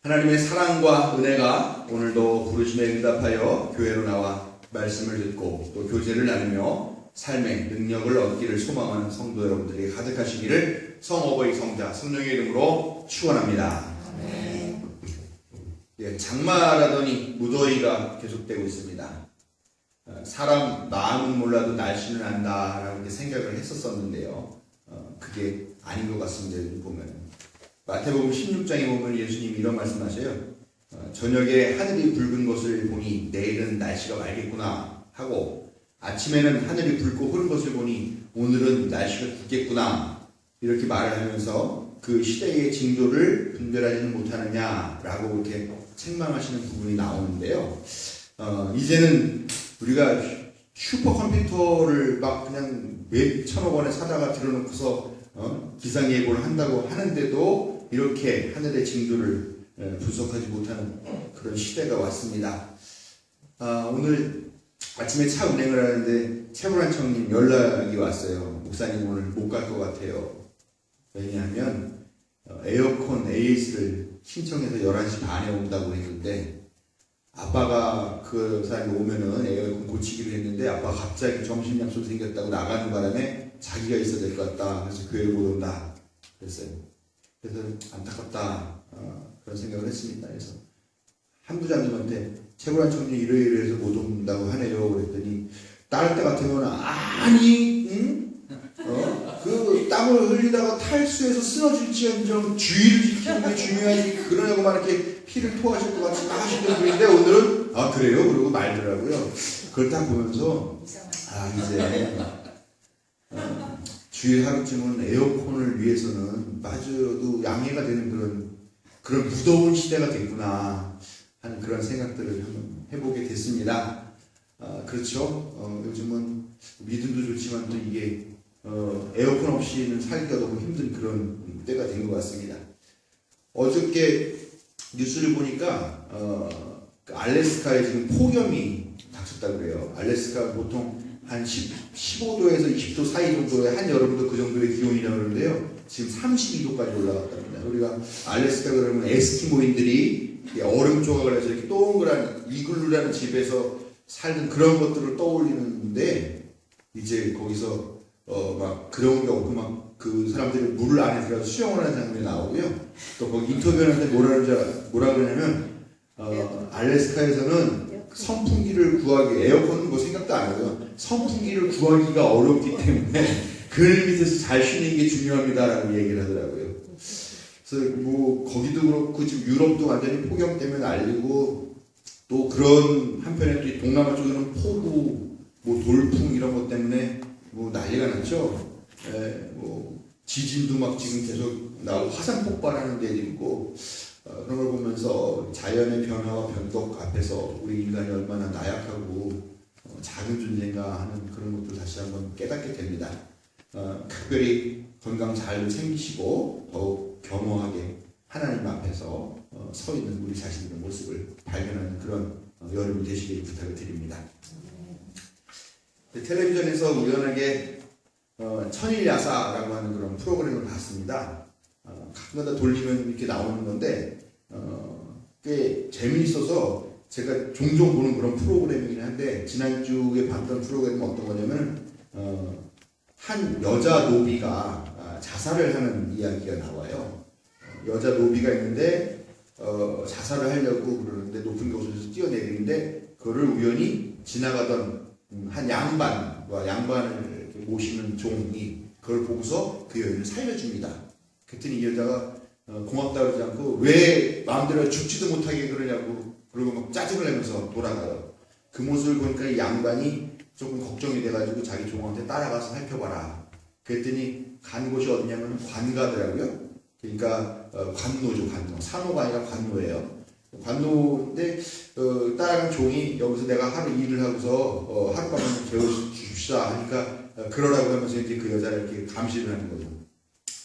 하나님의 사랑과 은혜가 오늘도 부르심에 응답하여 교회로 나와 말씀을 듣고 또 교제를 나누며 삶의 능력을 얻기를 소망하는 성도 여러분들이 가득하시기를 성어버이 성자 성령의 이름으로 축원합니다. 장마라더니 무더위가 계속되고 있습니다. 사람 마음은 몰라도 날씨는 안다라고 이렇게 생각을 했었었는데요. 그게 아닌 것 같습니다. 요즘 보면 마태복음 16장에 보면 예수님이 이런 말씀하세요. 저녁에 하늘이 붉은 것을 보니 내일은 날씨가 맑겠구나 하고, 아침에는 하늘이 붉고 흐른 것을 보니 오늘은 날씨가 굽겠구나, 이렇게 말을 하면서 그 시대의 징조를 분별하지는 못하느냐라고 이렇게 책망하시는 부분이 나오는데요. 이제는 우리가 슈퍼컴퓨터를 막 그냥 몇 천억 원에 사다가 들어놓고서 기상예보를 한다고 하는데도 이렇게 하늘의 징조를 분석하지 못하는 그런 시대가 왔습니다. 오늘 아침에 차 운행을 하는데 채불한 청님 연락이 왔어요. 목사님 오늘 못 갈 것 같아요. 왜냐하면 에어컨 AS를 신청해서 11시 반에 온다고 했는데, 아빠가 그 사람이 오면은 에어컨 고치기로 했는데 아빠가 갑자기 점심 약속 생겼다고 나가는 바람에 자기가 있어야 될 것 같다. 그래서 교회를 못 온다 그랬어요. 그래서 안타깝다 그런 생각을 했습니다. 그래서 한 부장님한테 최고란 청년 이러이러해서 못 온다고 하네요 그랬더니, 따를 때 같으면 아니 그 땀을 흘리다가 탈수해서 쓰러질지언정 주의를 지키는 게 중요하지 그러냐고 막 이렇게 피를 토하실 것 같이 막 하시던 분인데, 오늘은 아 그래요? 그러고 말더라고요. 그걸 딱 보면서 이제 주일 하루쯤은 에어컨을 위해서는 마저도 양해가 되는 그런 무더운 시대가 됐구나 하는 그런 생각들을 한번 해보게 됐습니다. 그렇죠. 요즘은 믿음도 좋지만 또 이게 에어컨 없이는 살기가 너무 힘든 그런 때가 된 것 같습니다. 어저께 뉴스를 보니까 알래스카에 지금 폭염이 닥쳤다고 그래요. 알래스카 보통 한 15도에서 20도 사이 정도의 한여름도 그 정도의 기온이라고 그러는데요. 지금 32도까지 올라갔답니다. 우리가 알래스카 그러면 에스키모인들이 얼음 조각을 해서 이렇게 동그란 이글루라는 집에서 살던 그런 것들을 떠올리는데, 이제 거기서 막 그런 게 없고 막 그 사람들이 물 안에 들어가서 수영을 하는 장면이 나오고요. 또 거기 인터뷰하는데 뭐라 그러냐면 알래스카에서는 선풍기를 구하기, 에어컨은 뭐 생각도 안 하고요. 선풍기를 구하기가 어렵기 때문에 그늘 밑에서 잘 쉬는 게 중요합니다라고 얘기를 하더라고요. 그래서 뭐 거기도 그렇고 지금 유럽도 완전히 폭염 때문에 난리고, 또 그런 한편에 또 동남아 쪽에는 폭우, 뭐 돌풍 이런 것 때문에 뭐 난리가 났죠. 뭐 지진도 막 지금 계속 나오고 화산 폭발하는 데도 있고, 그런 걸 보면서 자연의 변화와 변덕 앞에서 우리 인간이 얼마나 나약하고 작은 존재인가 하는 그런 것도 다시 한번 깨닫게 됩니다. 특별히 건강 잘 챙기시고 더욱 겸허하게 하나님 앞에서 서 있는 우리 자신의 모습을 발견하는 그런 여러분 되시길 부탁을 드립니다. 텔레비전에서 우연하게 천일야사라고 하는 그런 프로그램을 봤습니다. 가끔가다 돌리면 이렇게 나오는 건데 꽤 재미있어서 제가 종종 보는 그런 프로그램이긴 한데, 지난주에 봤던 프로그램은 어떤 거냐면 한 여자 노비가 자살을 하는 이야기가 나와요. 여자 노비가 있는데 자살을 하려고 그러는데 높은 곳에서 뛰어내리는데, 그거를 우연히 지나가던 한 양반을 모시는 종이 그걸 보고서 그 여인을 살려줍니다. 그랬더니 이 여자가 고맙다 그러지 않고 왜 마음대로 죽지도 못하게 그러냐고 그러고 막 짜증을 내면서 돌아가요. 그 모습을 보니까 이 양반이 조금 걱정이 돼가지고 자기 종한테 따라가서 살펴봐라. 그랬더니 간 곳이 어디냐면 관가더라고요. 그러니까 관노죠. 관노. 산호가 아니라 관노예요. 관노인데 따라간 종이 여기서 내가 하루 일을 하고서 하룻밤을 재워주십시다 하니까 그러라고 하면서 이제 그 여자를 이렇게 감시를 하는 거죠.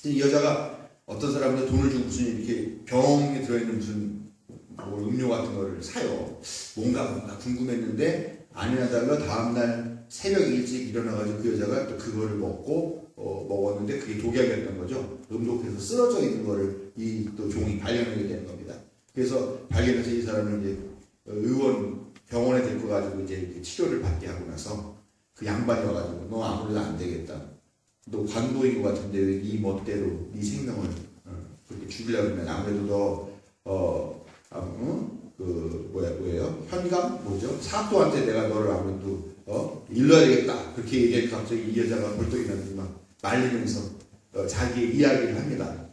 이 여자가 어떤 사람한테 돈을 주고 무슨 이렇게 병에 들어있는 무슨 뭐 음료 같은 거를 사요. 뭔가 궁금했는데 안 해달라 다음날 새벽 일찍 일어나가지고 그 여자가 또 그거를 먹고 먹었는데 그게 독약이었던 거죠. 음독해서 쓰러져 있는 거를 이 또 종이 발견하게 되는 겁니다. 그래서 발견해서 이 사람을 이제 의원 병원에 데리고 가지고 이제 치료를 받게 하고 나서 그 양반이 와가지고 너 아무래도 안 되겠다. 너 관도인 것 같은데 왜 네 멋대로 네 생명을 그렇게 죽이려고 그러면 아무래도 뭐예요? 현감? 뭐죠? 사또한테 내가 너를 아무래도 일러야 되겠다. 그렇게 얘기하니까 갑자기 이 여자가 벌떡 일어나서 막 말리면서 자기의 이야기를 합니다.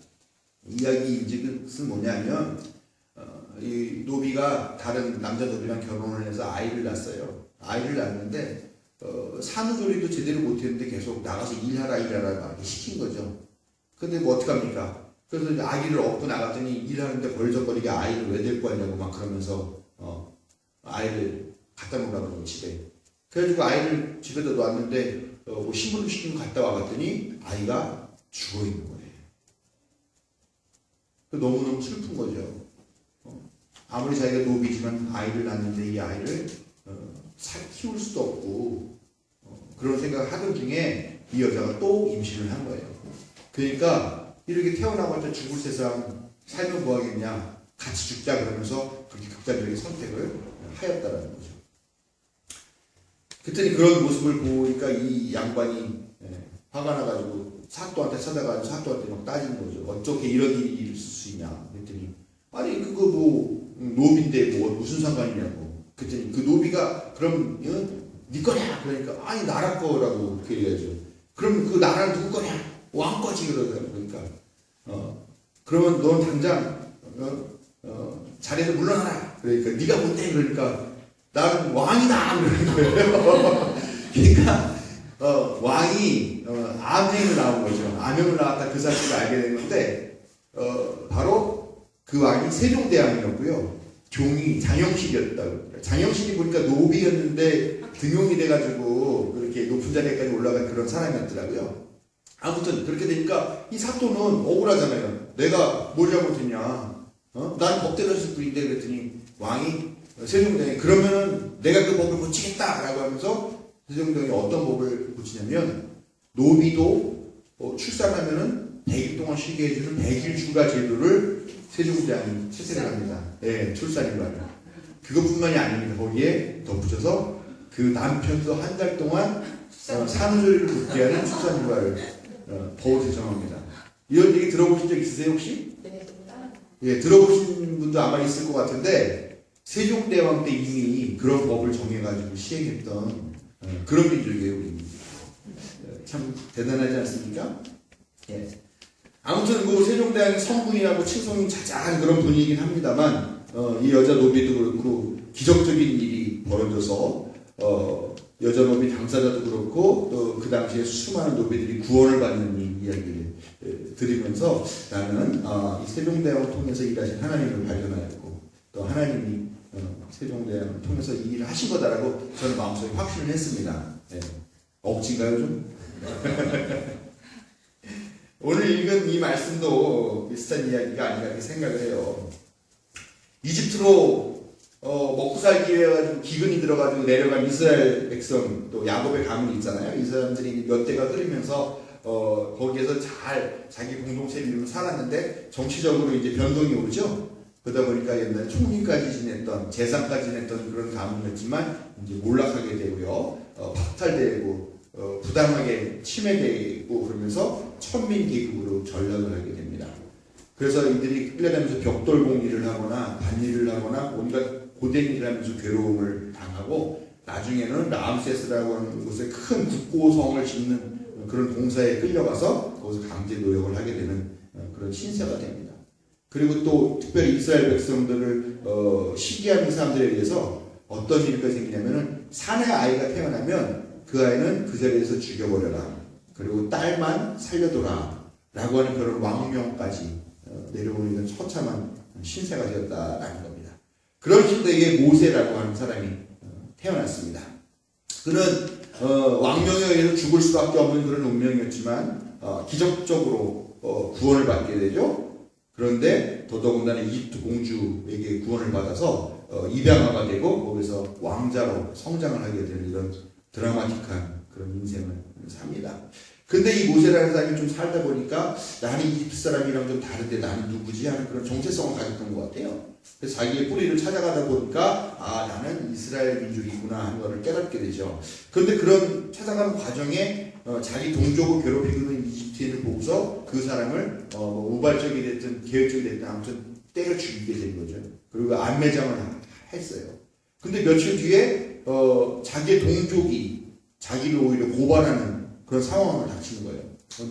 이야기 인즉은 뭐냐면 이 노비가 다른 남자 노비랑 결혼을 해서 아이를 낳았어요. 아이를 낳았는데 산후조리도 제대로 못했는데 계속 나가서 일하라 막 시킨 거죠. 근데 뭐 어떡합니까? 그래서 이제 아기를 업고 나갔더니 일하는데 벌적거리게 아이를 왜 데리고 왔냐고 막 그러면서 아이를 갖다 놓으라고 집에. 그래가지고 아이를 집에다 놓았는데 뭐 신부름 시키고 갔다 와봤더니 아이가 죽어 있는 거예요. 너무너무 슬픈 거죠. 아무리 자기가 노비지만 아이를 낳는데 이 아이를 키울 수도 없고 그런 생각을 하던 중에 이 여자가 또 임신을 한 거예요. 그러니까 이렇게 태어나봤자 죽을 세상 살면 뭐하겠냐, 같이 죽자 그러면서 그렇게 극단적인 선택을 하였다라는 거죠. 그랬더니 그런 모습을 보니까 이 양반이 화가 나가지고 사또한테 찾아가지고 사또한테 막 따지는 거죠. 어떻게 이런 일이 있을 수 있냐 그랬더니 아니 그거 뭐 노비인데 뭐 무슨 상관이냐고. 그랬더니 그 노비가 그럼 네 거냐 그러니까 아니 나라 거라고 그렇게 얘기하죠. 그럼 그 나라는 누구 거냐? 왕 거지 그러더라고. 그러니까 그러면 넌 당장 자리에서 물러나라. 그러니까 네가 뭔데 그러니까 나는 왕이다 그러는 거예요. 그러니까 왕이 암행을 나온 거죠. 암행을 나왔다 그 사실을 알게 된 건데 바로 그 왕이 세종대왕이었고요. 종이 장영실이었다고. 장영실이 보니까 노비였는데 등용이 돼가지고 그렇게 높은 자리까지 올라간 그런 사람이었더라고요. 아무튼 그렇게 되니까 이 사또는 억울하잖아요. 내가 뭘 잘못했냐? 난 법대로였을 뿐인데 그랬더니 왕이 세종대왕이 그러면은 내가 그 법을 고치겠다라고 하면서 세종대왕이 어떤 법을 고치냐면 노비도 출산하면은 100일 동안 쉬게 해주는 100일 휴가 제도를 세종대왕이 채택을 합니다. 네, 출산휴가를. 그것뿐만이 아닙니다. 거기에 덧붙여서 그 남편도 한 달 동안 산후조리를 돕게 하는 출산휴가를 법을 제정합니다. 이런 얘기 들어보신 적 있으세요 혹시? 네. 예, 들어보신 분도 아마 있을 것 같은데 세종대왕 때 이미 그런 법을 정해가지고 시행했던 그런 민족이에요. 우리 민족. 참 대단하지 않습니까? 예. 아무튼 그 세종대왕이 성군이라고 칭송이 자자한 그런 분위기긴 합니다만 이 여자 노비도 그렇고 기적적인 일이 벌어져서 여자 노비 당사자도 그렇고 또 그 당시에 수많은 노비들이 구원을 받는 이 이야기를 들으면서 나는 이 세종대왕을 통해서 일하신 하나님을 발견하였고 또 하나님이 세종대왕을 통해서 이 일을 하신 거다라고 저는 마음속에 확신을 했습니다. 예. 억지인가요 좀? 오늘 읽은 이 말씀도 비슷한 이야기가 아닌가 이렇게 생각을 해요. 이집트로 먹고 살기 위해 가지고 기근이 들어가지고 내려간 이스라엘 백성 또 야곱의 가문이 있잖아요. 이 사람들이 몇 대가 흐르면서 거기에서 잘 자기 공동체를 이루며 살았는데 정치적으로 이제 변동이 오죠. 그러다 보니까 옛날에 총리까지 지냈던 재상까지 지냈던 그런 가문이었지만 이제 몰락하게 되고요. 박탈되고 부당하게 침해되고 그러면서 천민 계급으로 전락을 하게 됩니다. 그래서 이들이 끌려다니면서 벽돌공 일을 하거나 밭일을 하거나 온갖 고된 일을 하면서 괴로움을 당하고 나중에는 라암세스라고 하는 곳에 큰 국고성을 짓는 그런 공사에 끌려가서 거기서 강제 노역을 하게 되는 그런 신세가 됩니다. 그리고 또 특별히 이스라엘 백성들을 시기하는 사람들에 의해서 어떤 일이 생기냐면은 사내 아이가 태어나면 그 아이는 그 자리에서 죽여버려라. 그리고 딸만 살려둬라. 라고 하는 그런 왕명까지 내려오는 처참한 신세가 되었다라는 겁니다. 그런 시대에 모세라고 하는 사람이 태어났습니다. 그는 왕명에 의해서 죽을 수밖에 없는 그런 운명이었지만 기적적으로 구원을 받게 되죠. 그런데 더더군다나 이집트 공주에게 구원을 받아서 입양아가 되고 거기서 왕자로 성장을 하게 되는 이런 드라마틱한 그런 인생을 삽니다. 근데 이 모세라는 사람이 좀 살다 보니까 나는 이집트 사람이랑 좀 다른데 나는 누구지 하는 그런 정체성을 가졌던 것 같아요. 그래서 자기의 뿌리를 찾아가다 보니까 나는 이스라엘 민족이구나 하는 것을 깨닫게 되죠. 그런데 그런 찾아가는 과정에 자기 동족을 괴롭히고 있는 이집트인을 보고서 그 사람을 우발적이 됐든 계획적이 됐든 아무튼 때려 죽이게 된 거죠. 그리고 안매장을 했어요. 근데 며칠 뒤에 자기의 동족이 자기를 오히려 고발하는 그런 상황을 닥치는 거예요.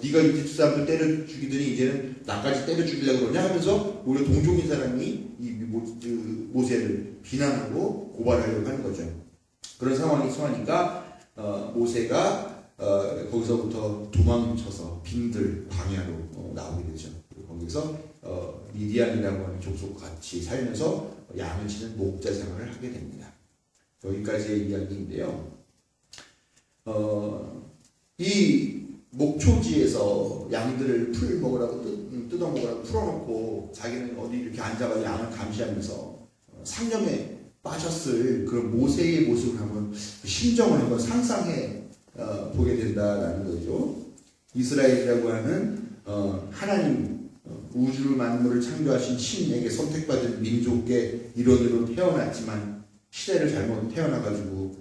네가 이집트 사람들 때려 죽이더니 이제는 나까지 때려 죽이려고 그러냐 하면서 오히려 동족인 사람이 이 모세를 비난하고 고발하려고 하는 거죠. 그런 상황이 처하니까 모세가 거기서부터 도망쳐서 빈들 광야로 나오게 되죠. 거기서 미디안이라고 하는 족속과 같이 살면서 양을 치는 목자 생활을 하게 됩니다. 여기까지의 이야기인데요. 이 목초지에서 양들을 풀 먹으라고 뜯어 먹으라고 풀어놓고 자기는 어디 이렇게 앉아가지고 양을 감시하면서 상념에 빠졌을 그런 모세의 모습을 한번 심정을 한번 상상해 보게 된다라는 거죠. 이스라엘이라고 하는 하나님 우주를 만물을 창조하신 신에게 선택받은 민족의 일원으로 태어났지만 시대를 잘못 태어나가지고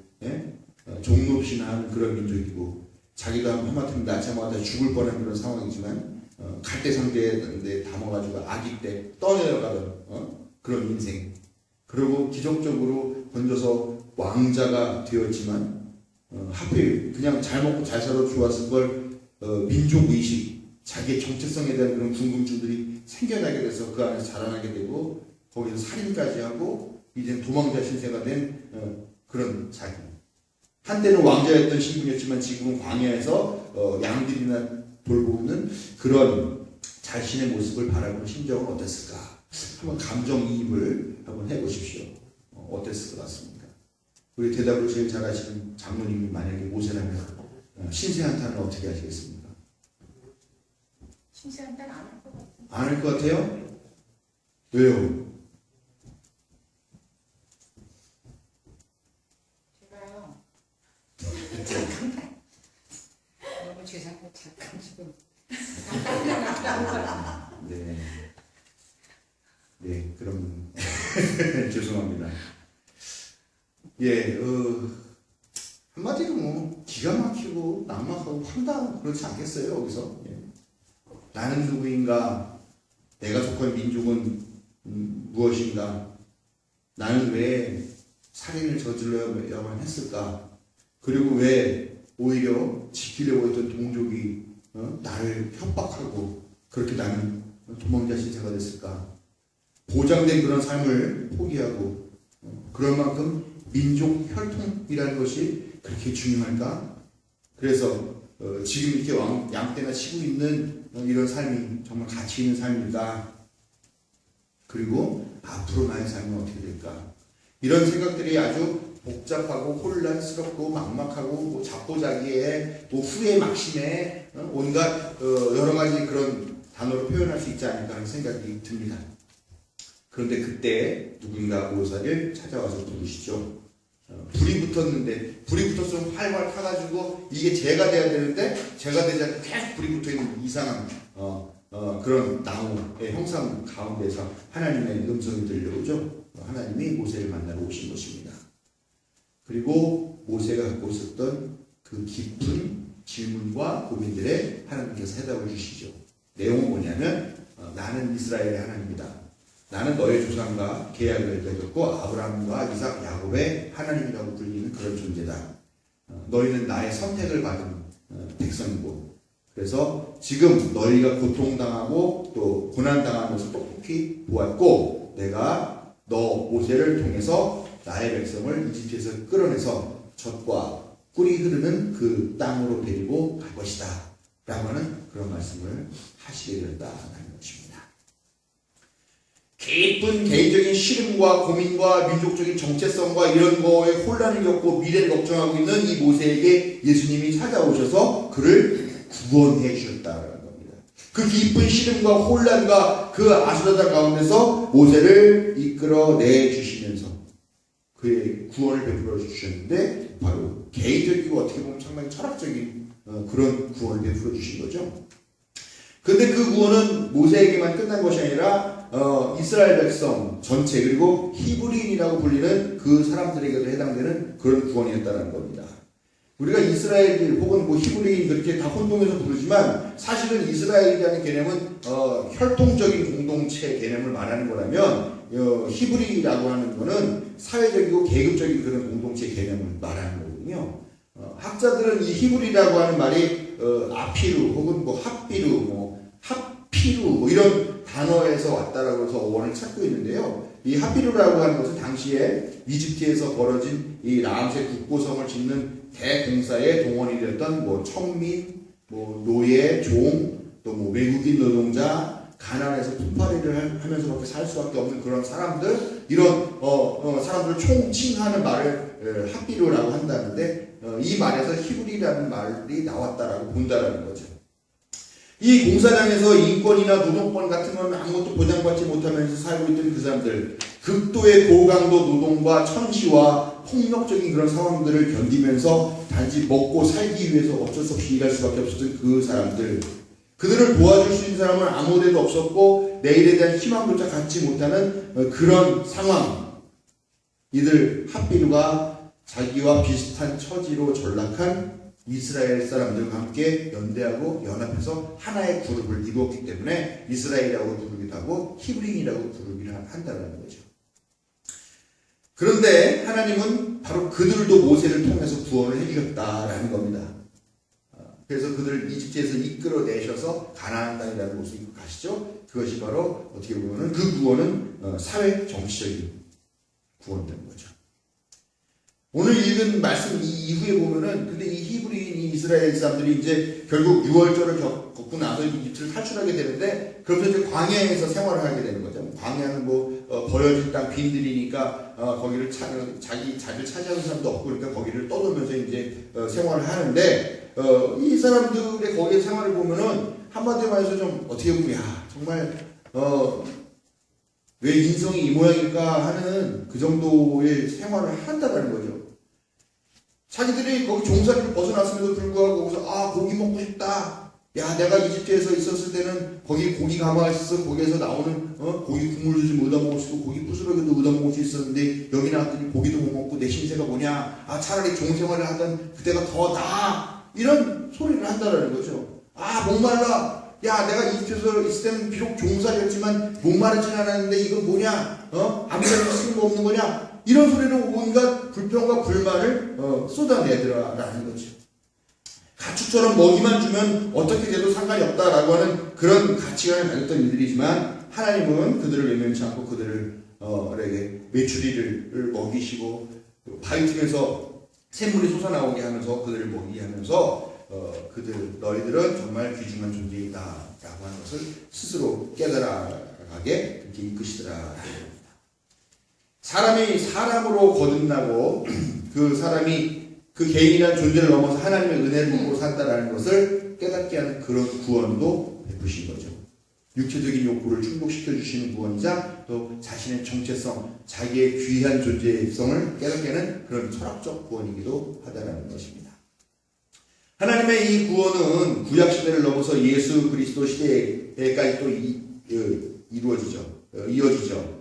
종로신화하는 그런 민족이고 자기도 하마터면 낳자마자 죽을 뻔한 그런 상황이지만 갈대상대에 담아가지고 아기 때 떠내려가던 그런 인생. 그리고 기적적으로 건져서 왕자가 되었지만 하필 그냥 잘 먹고 잘 살아 좋았을 걸 민족의식, 자기의 정체성에 대한 그런 궁금증들이 생겨나게 돼서 그 안에서 자라나게 되고 거기서 살인까지 하고 이제 도망자 신세가 된 그런 자기. 한때는 왕자였던 신분이었지만 지금은 광야에서 양들이나 돌보는 그런 자신의 모습을 바라보는 심정은 어땠을까? 한번 감정이입을 한번 해보십시오. 어땠을 것 같습니까? 우리 대답을 제일 잘하시는 장로님이 만약에 모세라면 신세한탄을 어떻게 하시겠습니까? 신세한탄 안 할 것 같아요. 안 할 것 같아요? 왜요? 너무 죄송해요. 잠깐 지금. 네. 네, 그럼 죄송합니다. 예, 한마디로 뭐 기가 막히고 낙막하고 황당하고 그렇지 않겠어요 여기서? 예. 나는 누구인가? 내가 속한 민족은 무엇인가? 나는 왜 살인을 저질러야만 했을까? 그리고 왜 오히려 지키려고 했던 동족이 나를 협박하고 그렇게 나는 도망자 신세가 됐을까? 보장된 그런 삶을 포기하고 그럴 만큼 민족 혈통이라는 것이 그렇게 중요할까? 그래서 지금 이렇게 양떼나 치고 있는 이런 삶이 정말 가치 있는 삶일까? 그리고 앞으로 나의 삶은 어떻게 될까? 이런 생각들이 아주 복잡하고 혼란스럽고 막막하고 뭐 자포자기에 또 후회 막심에 온갖 여러 가지 그런 단어로 표현할 수 있지 않을까 하는 생각이 듭니다. 그런데 그때 누군가 모세를 찾아와서 부르시죠. 불이 붙었으면 활활 타가지고 이게 재가 돼야 되는데 재가 되지 않고 계속 불이 붙어있는 이상한 그런 나무의 형상 가운데서 하나님의 음성이 들려오죠. 하나님이 모세를 만나러 오신 것입니다. 그리고 모세가 갖고 있었던 그 깊은 질문과 고민들에 하나님께서 해답을 주시죠. 내용은 뭐냐면 나는 이스라엘의 하나님이다. 나는 너의 조상과 계약을 맺었고 아브라함과 이삭, 야곱의 하나님이라고 불리는 그런 존재다. 너희는 나의 선택을 받은 백성이고 그래서 지금 너희가 고통당하고 또 고난당하면서 똑똑히 보았고 내가 너 모세를 통해서 나의 백성을 이집트에서 끌어내서 젖과 꿀이 흐르는 그 땅으로 데리고 갈 것이다 라고 하는 그런 말씀을 하시게 되었다는 것입니다. 깊은 개인적인 시름과 고민과 민족적인 정체성과 이런 거에 혼란을 겪고 미래를 걱정하고 있는 이 모세에게 예수님이 찾아오셔서 그를 구원해 주셨다는 겁니다. 그 깊은 시름과 혼란과 그 아수라장 가운데서 모세를 이끌어내 주시면서 그의 구원을 베풀어 주셨는데 바로 개인적이고 어떻게 보면 상당히 철학적인 그런 구원을 베풀어 주신 거죠. 근데 그 구원은 모세에게만 끝난 것이 아니라 이스라엘 백성 전체 그리고 히브리인이라고 불리는 그 사람들에게도 해당되는 그런 구원이었다는 겁니다. 우리가 이스라엘 혹은 뭐 히브리인 그렇게 다 혼동해서 부르지만 사실은 이스라엘이라는 개념은 혈통적인 공동체 개념을 말하는 거라면 히브리라고 하는 거는 사회적이고 계급적인 그런 공동체 개념을 말하는 거거든요. 학자들은 이 히브리라고 하는 말이 아피루 혹은 뭐 합비루 뭐 합피루 뭐 이런 단어에서 왔다라고 해서 어원을 찾고 있는데요. 이 합비루라고 하는 것은 당시에 이집트에서 벌어진 이 라암세 국고성을 짓는 대공사의 동원이 되었던 뭐 청민, 뭐 노예, 종, 또 뭐 외국인 노동자, 가난해서 품팔이를 하면서밖에 살 수밖에 없는 그런 사람들, 이런 사람들을 총칭하는 말을 합비루라고 한다는데 이 말에서 히브리라는 말이 나왔다라고 본다라는 거죠. 이 공사장에서 인권이나 노동권 같은 건 아무것도 보장받지 못하면서 살고 있던 그 사람들, 극도의 고강도 노동과 천시와 폭력적인 그런 상황들을 견디면서 단지 먹고 살기 위해서 어쩔 수 없이 일할 수밖에 없었던 그 사람들, 그들을 도와줄 수 있는 사람은 아무데도 없었고 내일에 대한 희망조차 갖지 못하는 그런 상황, 이들 합비루가 자기와 비슷한 처지로 전락한 이스라엘 사람들과 함께 연대하고 연합해서 하나의 그룹을 이루었기 때문에 이스라엘이라고 부르기도 하고 히브리인이라고 부르기도 한다는 거죠. 그런데 하나님은 바로 그들도 모세를 통해서 구원을 해주셨다라는 겁니다. 그래서 그들을 이집트에서 이끌어내셔서 가나안 땅이라는 곳으로 이끌고 가시죠. 그것이 바로 어떻게 보면 그 구원은 사회 정치적인 구원되는 거죠. 오늘 읽은 말씀 이후에 보면은 근데 이 히브리인 이 이스라엘 사람들이 이제 결국 6월절을 겪고 나서 이집트를 탈출하게 되는데 그러면서 이제 광야에서 생활을 하게 되는 거죠. 광야는 뭐 버려진 땅 빈들이니까 거기를 자기 자리를 차지하는 사람도 없고 그러니까 거기를 떠돌면서 이제 생활을 하는데 이 사람들의 거기에 생활을 보면은 한마디로 말해서 좀 어떻게 보면 야 정말 왜 인성이 이 모양일까 하는 그 정도의 생활을 한다는 거죠. 자기들이 거기 종살이를 벗어났음에도 불구하고 거기서 고기 먹고 싶다. 야 내가 이집트에서 있었을 때는 거기 고기가 맛있어. 거기에서 나오는 고기 국물도 좀 얻어먹을 수 있고 고기 부스러기도 얻어먹을 수 있었는데 여기 나왔더니 고기도 못 먹고 내 신세가 뭐냐. 차라리 종생활을 하던 그때가 더 나아. 이런 소리를 한다는 거죠. 목말라. 야 내가 이집트에서 있을 때는 비록 종살이였지만 목마르진 않았는데 이건 뭐냐. 아무런 쓸모없는 거냐. 이런 소리로 온갖 불평과 불만을 쏟아내더라라는 거죠. 가축처럼 먹이만 주면 어떻게 돼도 상관이 없다라고 하는 그런 가치관을 가졌던 이들이지만 하나님은 그들을 외면치 않고 그들에게 메추리를 먹이시고 바위 틈에서 샘물이 솟아나오게 하면서 그들을 먹이게 하면서 너희들은 정말 귀중한 존재이다 라고 하는 것을 스스로 깨달아가게 그렇게 이끄시더라. 사람이 사람으로 거듭나고 그 사람이 그 개인이라는 존재를 넘어서 하나님의 은혜를 받고 산다라는 것을 깨닫게 하는 그런 구원도 베푸신 거죠. 육체적인 욕구를 충족시켜 주시는 구원이자 또 자신의 정체성, 자기의 귀한 존재성을 깨닫게 하는 그런 철학적 구원이기도 하다는 것입니다. 하나님의 이 구원은 구약시대를 넘어서 예수 그리스도 시대에까지 또 이어지죠.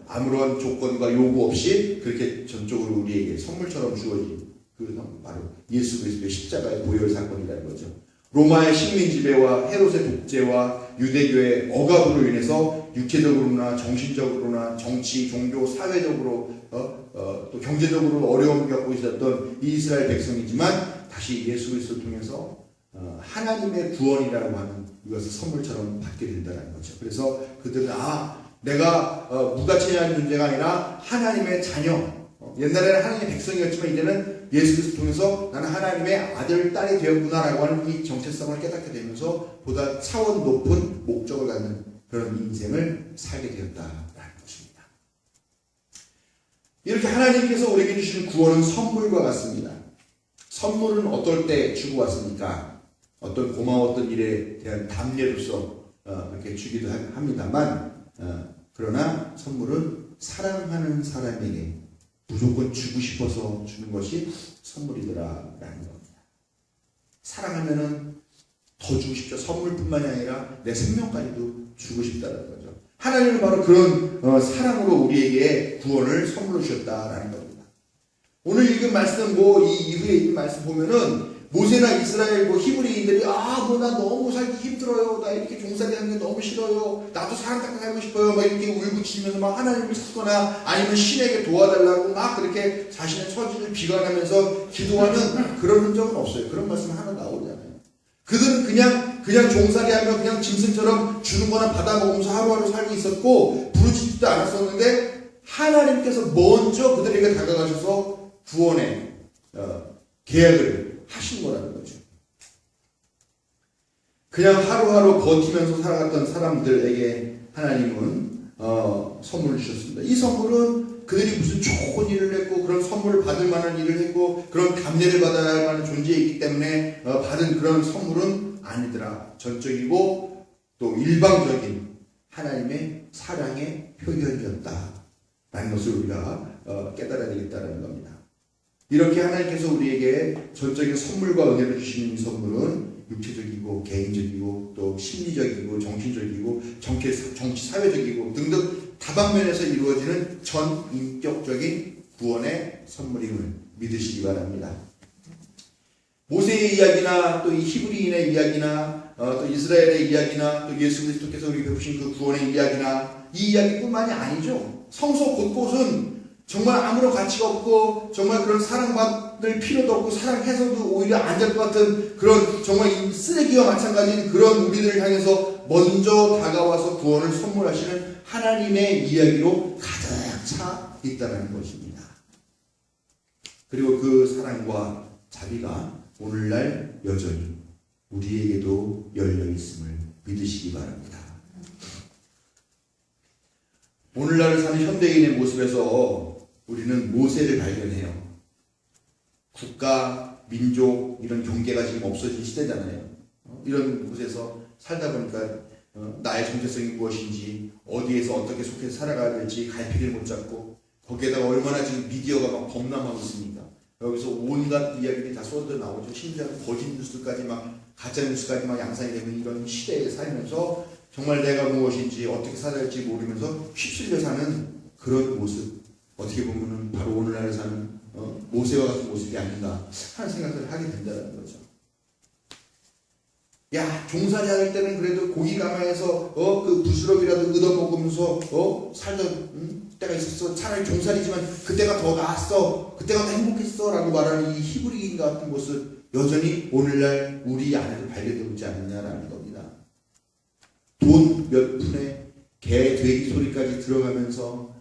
아무런 조건과 요구 없이 그렇게 전적으로 우리에게 선물처럼 주어진 바로 예수 그리스도의 십자가의 보혈 사건이라는 거죠. 로마의 식민 지배와 헤롯의 독재와 유대교의 억압으로 인해서 육체적으로나 정신적으로나 정치, 종교, 사회적으로 또 경제적으로 어려움을 겪고 있었던 이 이스라엘 백성이지만 다시 예수 그리스도를 통해서 하나님의 구원이라고 하는 이것을 선물처럼 받게 된다는 거죠. 그래서 그들은 내가 무가치한 존재가 아니라 하나님의 자녀. 옛날에는 하나님의 백성이었지만 이제는 예수 그리스도를 통해서 나는 하나님의 아들, 딸이 되었구나라고 하는 이 정체성을 깨닫게 되면서 보다 차원 높은 목적을 갖는 그런 인생을 살게 되었다라는 것입니다. 이렇게 하나님께서 우리에게 주시는 구원은 선물과 같습니다. 선물은 어떨 때 주고 왔습니까? 어떤 고마웠던 일에 대한 답례로서 그렇게 주기도 합니다만 그러나 선물은 사랑하는 사람에게 무조건 주고 싶어서 주는 것이 선물이더라라는 겁니다. 사랑하면은 더 주고 싶죠. 선물뿐만이 아니라 내 생명까지도 주고 싶다는 거죠. 하나님은 바로 그런 사랑으로 우리에게 구원을 선물로 주셨다라는 겁니다. 오늘 읽은 말씀 이 이후에 읽은 말씀 보면은 모세나 이스라엘 히브리인들이 나 너무 살기 힘들어요. 나 이렇게 종살이 하는 게 너무 싫어요. 나도 사랑받고 살고 싶어요. 막 이렇게 울부짖으면서 막 하나님을 찾거나 아니면 신에게 도와달라고 막 그렇게 자신의 처지를 비관하면서 기도하는 그런 흔적은 없어요. 그런 말씀 하나 나오잖아요. 그들은 그냥 종살이하며 그냥 짐승처럼 주는 거나 받아먹으면서 하루하루 살고 있었고 부르짖지도 않았었는데 하나님께서 먼저 그들에게 다가가셔서 구원의 계약을 하신 거라는 거죠. 그냥 하루하루 버티면서 살아갔던 사람들에게 하나님은 선물을 주셨습니다. 이 선물은 그들이 무슨 좋은 일을 했고 그런 선물을 받을 만한 일을 했고 그런 감례를 받아야 할 만한 존재이기 때문에 받은 그런 선물은 아니더라. 전적이고 또 일방적인 하나님의 사랑의 표현이었다라는 것을 우리가 깨달아야 되겠다는 겁니다. 이렇게 하나님께서 우리에게 전적인 선물과 은혜를 주시는 이 선물은 육체적이고 개인적이고 또 심리적이고 정신적이고 정치 사회적이고 등등 다방면에서 이루어지는 전인격적인 구원의 선물임을 믿으시기 바랍니다. 모세의 이야기나 또 이 히브리인의 이야기나 또 이스라엘의 이야기나 또 예수 그리스도께서 우리에게 베푸신 그 구원의 이야기나 이 이야기뿐만이 아니죠. 성서 곳곳은 정말 아무런 가치가 없고 정말 그런 사랑받을 필요도 없고 사랑해서도 오히려 안 될 것 같은 그런 정말 쓰레기와 마찬가지인 그런 우리들을 향해서 먼저 다가와서 구원을 선물하시는 하나님의 이야기로 가득 차 있다는 것입니다. 그리고 그 사랑과 자비가 오늘날 여전히 우리에게도 열려 있음을 믿으시기 바랍니다. 오늘날 사는 현대인의 모습에서 우리는 모세를 발견해요. 국가, 민족 이런 경계가 지금 없어진 시대잖아요. 이런 곳에서 살다 보니까 나의 정체성이 무엇인지 어디에서 어떻게 속해서 살아가야 될지 갈피를 못 잡고 거기에다가 얼마나 지금 미디어가 막 범람하고 있습니까? 여기서 온갖 이야기들이 다 쏟아 나오죠. 심지어 거짓 뉴스까지 막 가짜 뉴스까지 막 양산이 되는 이런 시대에 살면서 정말 내가 무엇인지 어떻게 살아야 할지 모르면서 휩쓸려 사는 그런 모습, 어떻게 보면은 바로 오늘날 사는 모세와 같은 모습이 아닌가 하는 생각을 하게 된다는 거죠. 야, 종살이 할 때는 그래도 고기 가마에서 그 부스러기라도 얻어먹으면서 살던 때가 있었어. 차라리 종살이지만 그때가 더 나았어. 그때가 더 했어 라고 말하는 이 히브리인 같은 모습 여전히 오늘날 우리 안에도 발견되고 있지 않느냐라는 겁니다. 돈 몇 푼에 개, 돼지 소리까지 들어가면서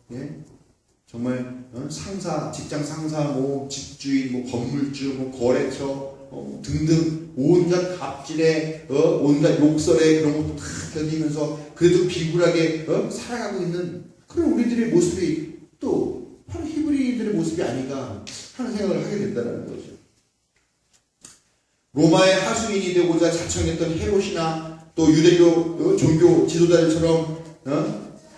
정말 상사, 직장 상사, 집주인, 건물주, 거래처 등등 온갖 갑질에 온갖 욕설에 그런 것도 다 견디면서 그래도 비굴하게 살아가고 있는 그런 우리들의 모습이 또 바로 히브리인들의 모습이 아닌가 하는 생각을 하게 된다는 거죠. 로마의 하수인이 되고자 자청했던 헤롯이나 또 유대교 종교 지도자들처럼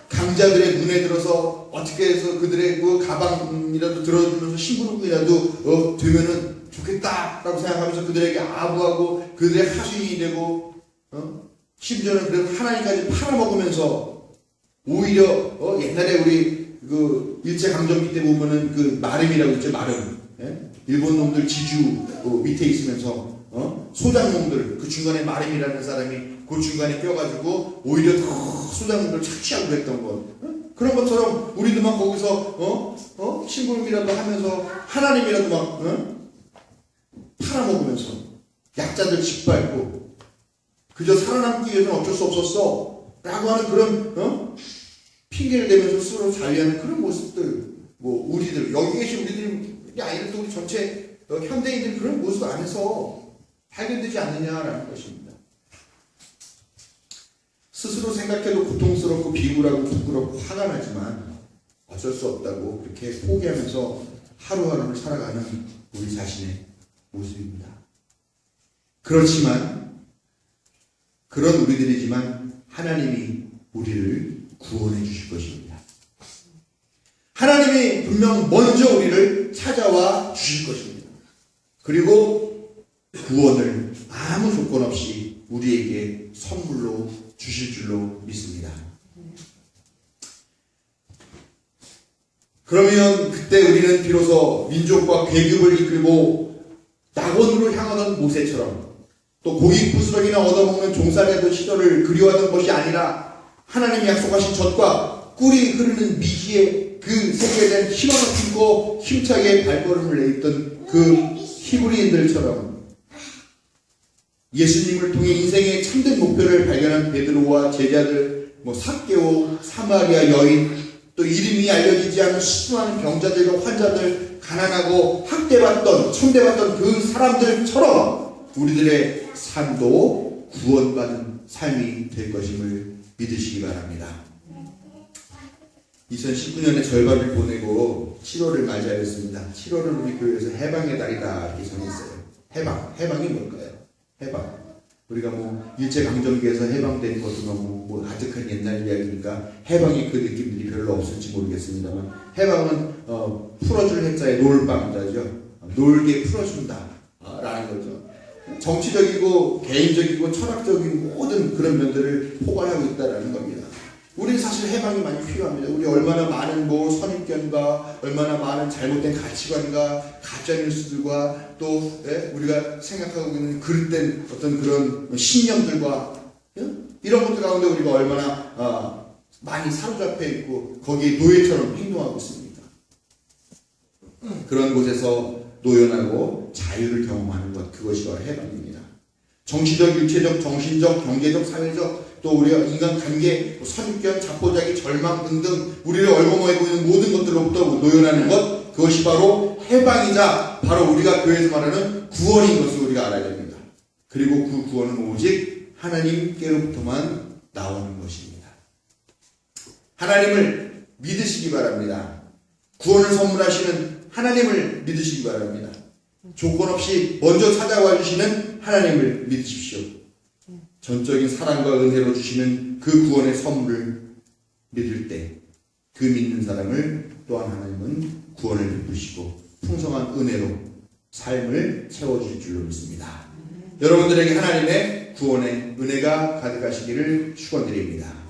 강자들의 눈에 들어서 어떻게 해서 그들의 그 가방이라도 들어주면서 심부름이라도 되면은 좋겠다라고 생각하면서 그들에게 아부하고 그들의 하수인이 되고 심지어는 그래서 하나님까지 팔아먹으면서 오히려 옛날에 우리 그 일제강점기 때 보면은 그 마름이라고 있죠. 마름. 일본 놈들 지주 밑에 있으면서 소장놈들 그 중간에 마름이라는 사람이 그 중간에 껴가지고 오히려 더 소장놈들 착취하고 그랬던 것 그런 것처럼 우리도 막 거기서 심부름이라도 하면서 하나님이라도 막 팔아먹으면서 약자들 짓밟고 그저 살아남기 위해서는 어쩔 수 없었어 라고 하는 그런 핑계를 대면서 스스로 자위하는 그런 모습들 우리들 여기 계신 우리들이 아니라 또 우리 전체 현대인들 그런 모습 안에서 발견되지 않느냐라는 것입니다. 스스로 생각해도 고통스럽고 비굴하고 부끄럽고 화가 나지만 어쩔 수 없다고 그렇게 포기하면서 하루하루를 살아가는 우리 자신의 모습입니다. 그렇지만 그런 우리들이지만 하나님이 우리를 구원해 주실 것입니다. 하나님이 분명 먼저 우리를 찾아와 주실 것입니다. 그리고 구원을 아무 조건 없이 우리에게 선물로 주실 줄로 믿습니다. 그러면 그때 우리는 비로소 민족과 계급을 이끌고 낙원으로 향하던 모세처럼 또 고기 부스러기나 얻어먹는 종살이하던 시절을 그리워하던 것이 아니라 하나님이 약속하신 젖과 꿀이 흐르는 미지의 그 세계에 대한 희망을 품고 힘차게 발걸음을 내딛던 그 히브리인들처럼 예수님을 통해 인생의 참된 목표를 발견한 베드로와 제자들, 삭개오, 사마리아 여인, 또 이름이 알려지지 않은 수많은 병자들과 환자들, 가난하고 학대받던, 천대받던 그 사람들처럼 우리들의 삶도 구원받은 삶이 될 것임을 믿으시기 바랍니다. 2019년에 절반을 보내고 7월을 맞이하였습니다. 7월은 우리 교회에서 해방의 달이다 이렇게 정했어요. 해방이 뭘까요? 해방. 우리가 일제강점기에서 해방된 것도 너무 아득한 옛날 이야기니까 해방의 그 느낌들이 별로 없을지 모르겠습니다만, 해방은 풀어줄 해자에 놀방자죠. 놀게 풀어준다 라는 거죠. 정치적이고 개인적이고 철학적인 모든 그런 면들을 포괄하고 있다는 겁니다. 우리는 사실 해방이 많이 필요합니다. 우리 얼마나 많은 선입견과 얼마나 많은 잘못된 가치관과 가짜뉴스들과 또 우리가 생각하고 있는 그릇된 어떤 그런 신념들과 이런 것들 가운데 우리가 얼마나 많이 사로잡혀 있고 거기에 노예처럼 행동하고 있습니다. 그런 곳에서 노연하고 자유를 경험하는 것, 그것이 바로 해방입니다. 정치적, 육체적, 정신적, 경제적, 사회적, 또 우리가 인간관계, 선입견, 자포자기, 절망 등등 우리를 얼버무리고 있는 모든 것들로부터 노연하는 것, 그것이 바로 해방이자 바로 우리가 교회에서 말하는 구원인 것을 우리가 알아야 됩니다. 그리고 그 구원은 오직 하나님께로부터만 나오는 것입니다. 하나님을 믿으시기 바랍니다. 구원을 선물하시는 하나님을 믿으시기 바랍니다. 조건 없이 먼저 찾아와 주시는 하나님을 믿으십시오. 전적인 사랑과 은혜로 주시는 그 구원의 선물을 믿을 때 그 믿는 사람을 또한 하나님은 구원을 베푸시고 풍성한 은혜로 삶을 채워주실 줄로 믿습니다. 여러분들에게 하나님의 구원의 은혜가 가득하시기를 축원드립니다.